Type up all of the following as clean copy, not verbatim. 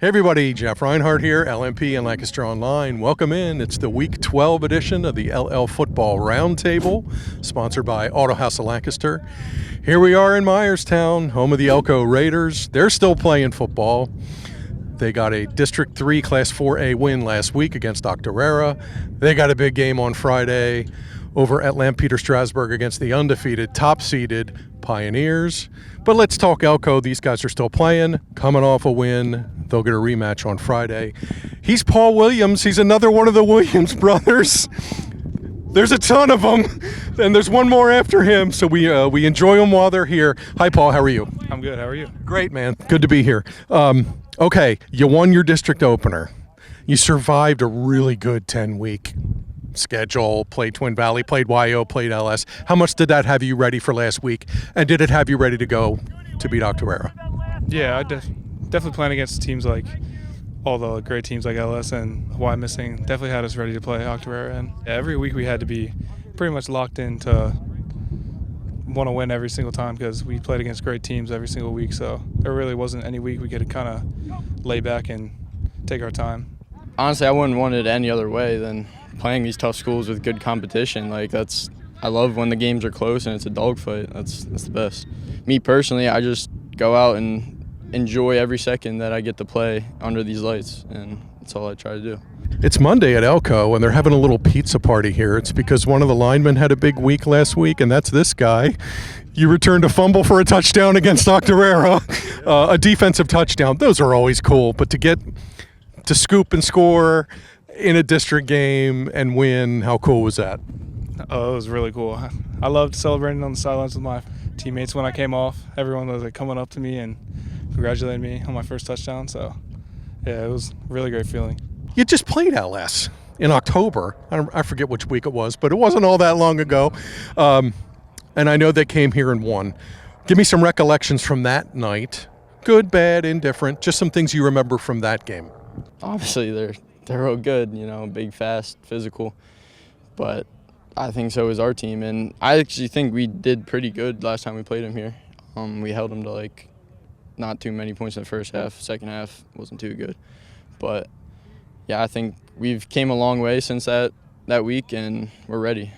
Hey everybody, Jeff Reinhart here, LMP and Lancaster Online. Welcome in. It's the Week 12 edition of the LL Football Roundtable, sponsored by Auto House of Lancaster. Here we are in Myerstown, home of the Elco Raiders. They're still playing football. They got a District 3 Class 4A win last week against Octorara. They got a big game on Friday over at Lampeter Strasburg against the undefeated, top-seeded Pioneers. But let's talk Elco. These guys are still playing, coming off a win. They'll get a rematch on Friday. He's Paul Williams. He's another one of the Williams brothers. There's a ton of them, and there's one more after him, so we enjoy them while they're here. Hi, Paul. How are you? I'm good. How are you? Great, man. Good to be here. Okay, you won your district opener. You survived a really good 10-week schedule, played Twin Valley, played YO, played LS. How much did that have you ready for last week, and did it have you ready to go to beat Octorara? Yeah, I definitely playing against teams like all the great teams like LS and Hawaii Missing definitely had us ready to play Octorara, and every week we had to be pretty much locked in to want to win every single time because we played against great teams every single week, so there really wasn't any week we could kind of lay back and take our time. Honestly, I wouldn't want it any other way than playing these tough schools with good competition. I love when the games are close and it's a dogfight. That's the best. Me personally, I just go out and enjoy every second that I get to play under these lights, and that's all I try to do. It's Monday at Elco, and they're having a little pizza party here. It's because one of the linemen had a big week last week, and that's this guy. You returned a fumble for a touchdown against Octorara, a defensive touchdown. Those are always cool, but to get to scoop and score in a district game and win, how cool was that? Oh, it was really cool. I loved celebrating on the sidelines with my teammates when I came off. Everyone was coming up to me and congratulating me on my first touchdown. So, yeah, it was a really great feeling. You just played LS in October. I forget which week it was, but it wasn't all that long ago. And I know they came here and won. Give me some recollections from that night. Good, bad, indifferent. Just some things you remember from that game. Obviously, they're real good, big, fast, physical. But I think so is our team, and I actually think we did pretty good last time we played them here. We held them to not too many points in the first half. Second half wasn't too good, but yeah, I think we've came a long way since that week, and we're ready.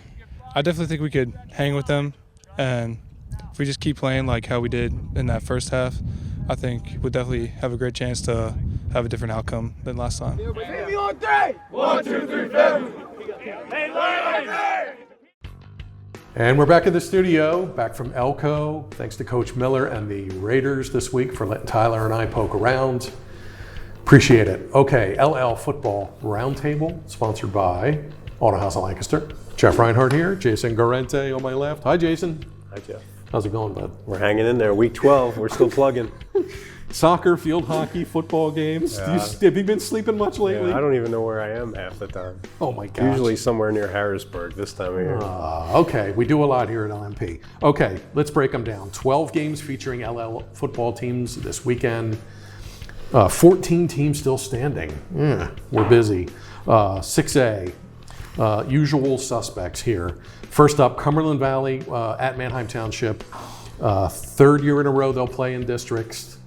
I definitely think we could hang with them, and if we just keep playing like how we did in that first half, I think we'll definitely have a great chance to have a different outcome than last time. Baby on three. 1, 2, 3, baby. And we're back in the studio, back from Elco. Thanks to Coach Miller and the Raiders this week for letting Tyler and I poke around. Appreciate it. Okay, LL Football Roundtable, sponsored by Auto House of Lancaster. Jeff Reinhart here, Jason Guarente on my left. Hi, Jason. Hi, Jeff. How's it going, bud? We're hanging in there. Week 12, we're still plugging. Soccer, field hockey, football games. Yeah. Have you been sleeping much lately? Yeah, I don't even know where I am half the time. Oh my gosh. Usually somewhere near Harrisburg this time of year. Okay, we do a lot here at LMP. Okay, let's break them down. 12 games featuring LL football teams this weekend. 14 teams still standing. We're busy. 6A, usual suspects here. First up, Cumberland Valley at Manheim Township. Third year in a row they'll play in districts.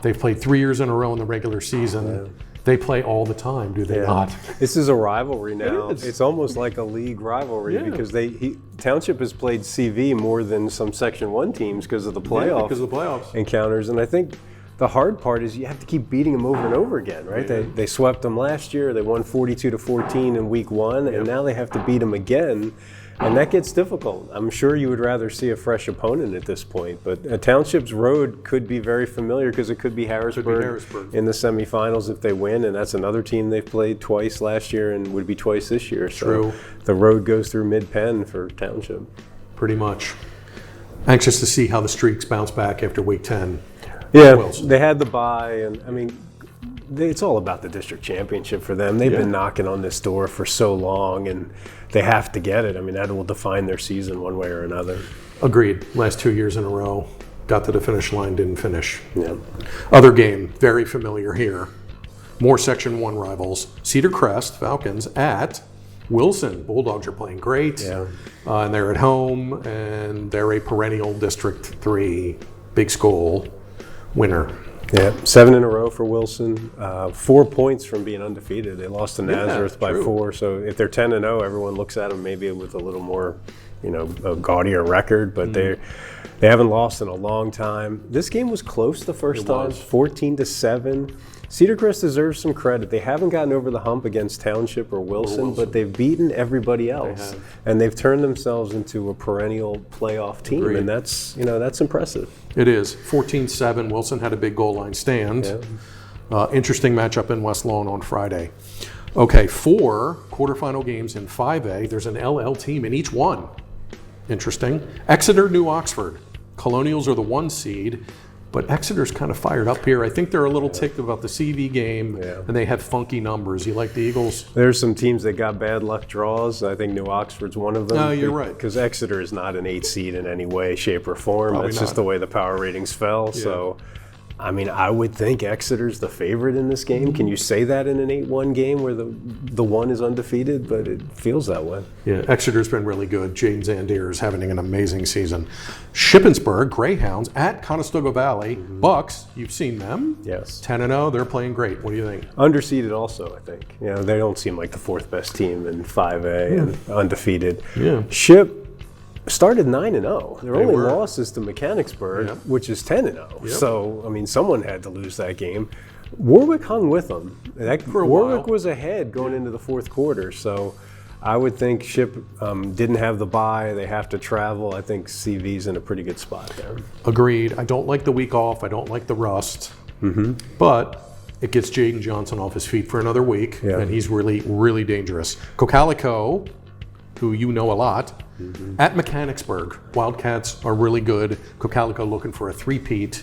They've played 3 years in a row in the regular season. Yeah. They play all the time, do they not? This is a rivalry now. It is. It's almost like a league rivalry because Township has played CV more than some Section 1 teams because of the playoffs encounters. And I think the hard part is you have to keep beating them over and over again, right? Yeah. They swept them last year. They won 42-14 in week 1, and now they have to beat them again. And that gets difficult. I'm sure you would rather see a fresh opponent at this point, but Township's road could be very familiar because it could be Harrisburg in the semifinals if they win, and that's another team they've played twice last year and would be twice this year. True. So the road goes through Mid-Penn for Township. Pretty much. Anxious to see how the streaks bounce back after week 10. Yeah, they had the bye, and I mean, it's all about the district championship for them. They've been knocking on this door for so long, and they have to get it. I mean, that will define their season one way or another. Agreed. Last 2 years in a row, got to the finish line, didn't finish. Yeah. Other game, very familiar here. More Section 1 rivals. Cedar Crest Falcons at Wilson. Bulldogs are playing great. Yeah. And they're at home, and they're a perennial District 3 big school winner. Yeah, 7 in a row for Wilson. 4 points from being undefeated. They lost to Nazareth by 4. So if they're 10-0, everyone looks at them maybe with a little more, a gaudier record. But they haven't lost in a long time. This game was close the first time, 14-7. Cedar Crest deserves some credit. They haven't gotten over the hump against Township or Wilson, but they've beaten everybody else, and they've turned themselves into a perennial playoff team, and that's impressive. It is 14-7. Wilson had a big goal line stand. Interesting matchup in West Lawn on Friday. Okay, 4 quarterfinal games in 5A. There's an LL team in each one. Interesting. Exeter, New Oxford. Colonials are the 1 seed. But Exeter's kind of fired up here. I think they're a little ticked about the CV game, and they had funky numbers. You like the Eagles? There's some teams that got bad luck draws. I think New Oxford's one of them. No, you're right. Because Exeter is not an 8 seed in any way, shape, or form. That's just the way the power ratings fell. Yeah. So, I would think Exeter's the favorite in this game. Can you say that in an 8-1 game where the 1 is undefeated? But it feels that way. Yeah, Exeter's been really good. James Zandier is having an amazing season. Shippensburg, Greyhounds at Conestoga Valley. Bucks, you've seen them. Yes. 10-0, they're playing great. What do you think? Underseeded also, I think. They don't seem like the 4th best team in 5A and undefeated. Yeah. Ship started 9-0. Their only loss is to Mechanicsburg, which is 10-0. So, someone had to lose that game. Warwick hung with them. Warwick was ahead going into the 4th quarter. So, I would think Ship didn't have the bye. They have to travel. I think CV's in a pretty good spot there. Agreed. I don't like the week off. I don't like the rust. But it gets Jaden Johnson off his feet for another week, and he's really, really dangerous. Cocalico, who you know a lot, at Mechanicsburg. Wildcats are really good. Cocalico looking for a 3-peat.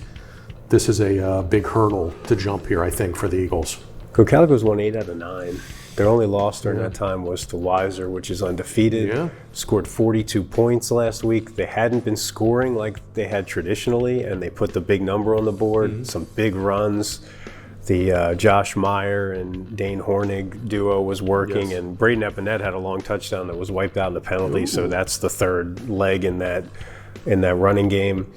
This is a big hurdle to jump here, I think, for the Eagles. Cocalico's won 8 out of 9. Their only loss during that time was to Weiser, which is undefeated. Scored 42 points last week. They hadn't been scoring like they had traditionally, and they put the big number on the board. Some big runs. The Josh Meyer and Dane Hornig duo was working, and Braden Epinette had a long touchdown that was wiped out in the penalty. So that's the 3rd leg in that running game.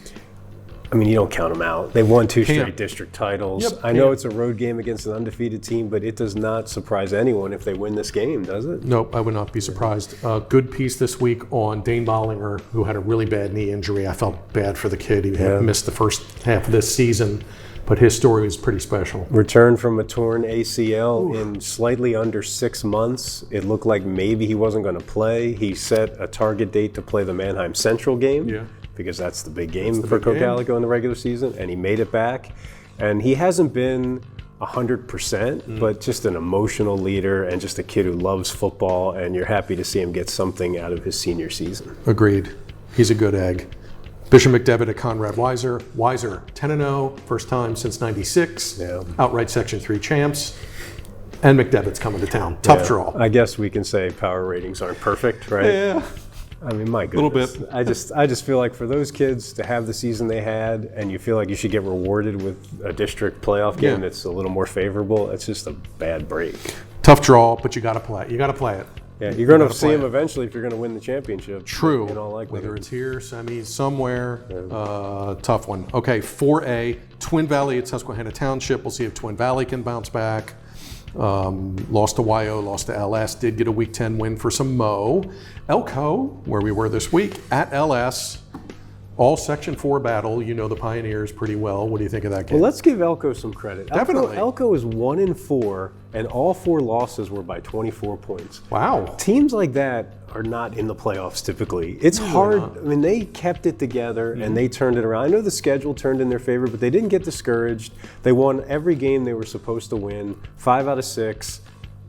You don't count them out. They've won 2 straight district titles. I know it's a road game against an undefeated team, but it does not surprise anyone if they win this game, does it? Nope, I would not be surprised. Good piece this week on Dane Bollinger, who had a really bad knee injury. I felt bad for the kid. He had missed the first half of this season, but his story was pretty special. Returned from a torn ACL in slightly under 6 months. It looked like maybe he wasn't going to play. He set a target date to play the Mannheim Central game. Because that's the big game for Cocalico in the regular season, and he made it back. And he hasn't been 100%, but just an emotional leader and just a kid who loves football, and you're happy to see him get something out of his senior season. Agreed. He's a good egg. Bishop McDevitt at Conrad Weiser. Weiser, 10-0, first time since 96. Outright Section 3 champs. And McDevitt's coming to town. Tough draw. I guess we can say power ratings aren't perfect, right? My goodness. A little bit. I just feel like for those kids to have the season they had, and you feel like you should get rewarded with a district playoff game that's a little more favorable, it's just a bad break. Tough draw, but you got to play it. You got to play it. Yeah, you're going to see them eventually if you're going to win the championship. True. In all likelihood. Whether it's here, semis, somewhere. Tough one. Okay, 4A, Twin Valley at Susquehanna Township. We'll see if Twin Valley can bounce back. Lost to YO, lost to LS, did get a Week 10 win for some Mo. Elco, where we were this week, at LS, all Section 4 battle. You know the Pioneers pretty well. What do you think of that game? Well, let's give Elco some credit. Definitely. Elco is 1-4, and all 4 losses were by 24 points. Wow. Teams like that are not in the playoffs typically. It's hard. They kept it together and they turned it around. I know the schedule turned in their favor, but they didn't get discouraged. They won every game they were supposed to win, 5 out of 6.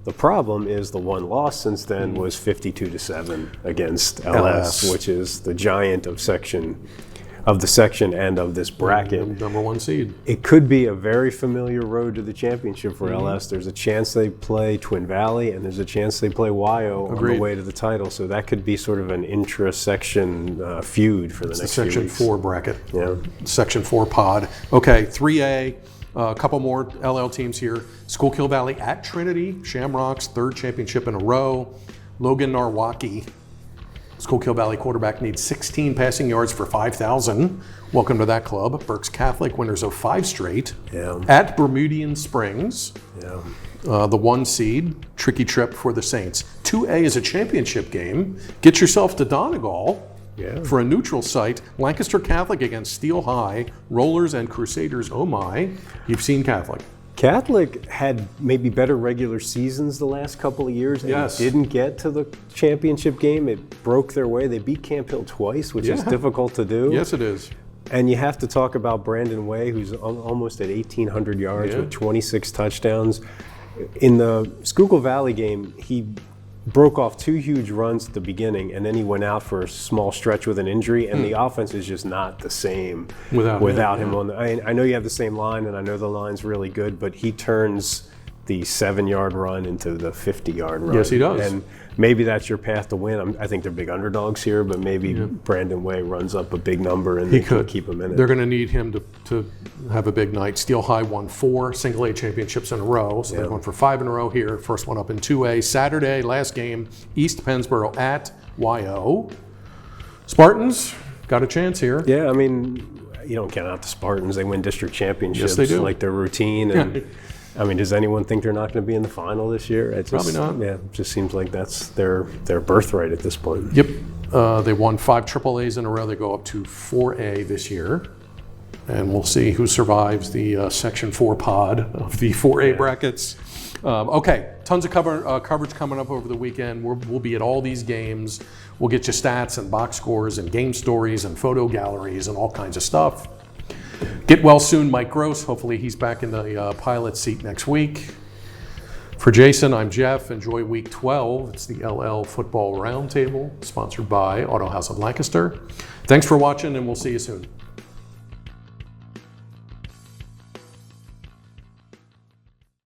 The problem is the one loss since then was 52-7 against LS, which is the giant of the section and of this bracket. Number 1 seed. It could be a very familiar road to the championship for LS. There's a chance they play Twin Valley, and there's a chance they play YO on the way to the title. So that could be sort of an intra-section feud for the next few weeks. Section 4 bracket. Yeah. Section 4 pod. Okay, 3A. A couple more LL teams here. Schuylkill Valley at Trinity. Shamrocks, 3rd championship in a row. Logan Narwaki Schuylkill Valley quarterback needs 16 passing yards for 5,000. Welcome to that club. Berks Catholic, winners of 5 straight. Yeah. At Bermudian Springs, Yeah. the 1 seed, tricky trip for the Saints. 2A is a championship game. Get yourself to Donegal for a neutral site. Lancaster Catholic against Steel High, Rollers and Crusaders. Oh my, you've seen Catholic. Catholic had maybe better regular seasons the last couple of years and Yes. didn't get to the championship game. It broke their way. They beat Camp Hill twice, which is difficult to do. Yes, it is. And you have to talk about Brandon Way, who's almost at 1,800 yards with 26 touchdowns. In the Schuylkill Valley game, he broke off 2 huge runs at the beginning, and then he went out for a small stretch with an injury, and the offense is just not the same without him on the. I know you have the same line, and I know the line's really good, but he turns the 7-yard run into the 50-yard run. Yes, he does. And maybe that's your path to win. I think they're big underdogs here, but maybe Brandon Way runs up a big number and they could keep him in it. They're going to need him to have a big night. Steel High won 4 single A championships in a row, so they're going for 5 in a row here. First one up in 2A. Saturday, last game, East Pennsboro at YO. Spartans got a chance here. Yeah, I mean, you don't count out the Spartans. They win district championships. Yes, they do. Like their routine. And I mean, does anyone think they're not going to be in the final this year? It just, Probably not. Yeah, it just seems like that's their birthright at this point. Yep. They won 5 AAAs in a row. They go up to 4A this year. And we'll see who survives the Section 4 pod of the 4A brackets. Okay, tons of coverage coming up over the weekend. We'll be at all these games. We'll get you stats and box scores and game stories and photo galleries and all kinds of stuff. Get well soon, Mike Gross. Hopefully he's back in the pilot seat next week. For Jason, I'm Jeff. Enjoy week 12. It's the LL Football Roundtable, sponsored by Auto House of Lancaster. Thanks for watching, and we'll see you soon.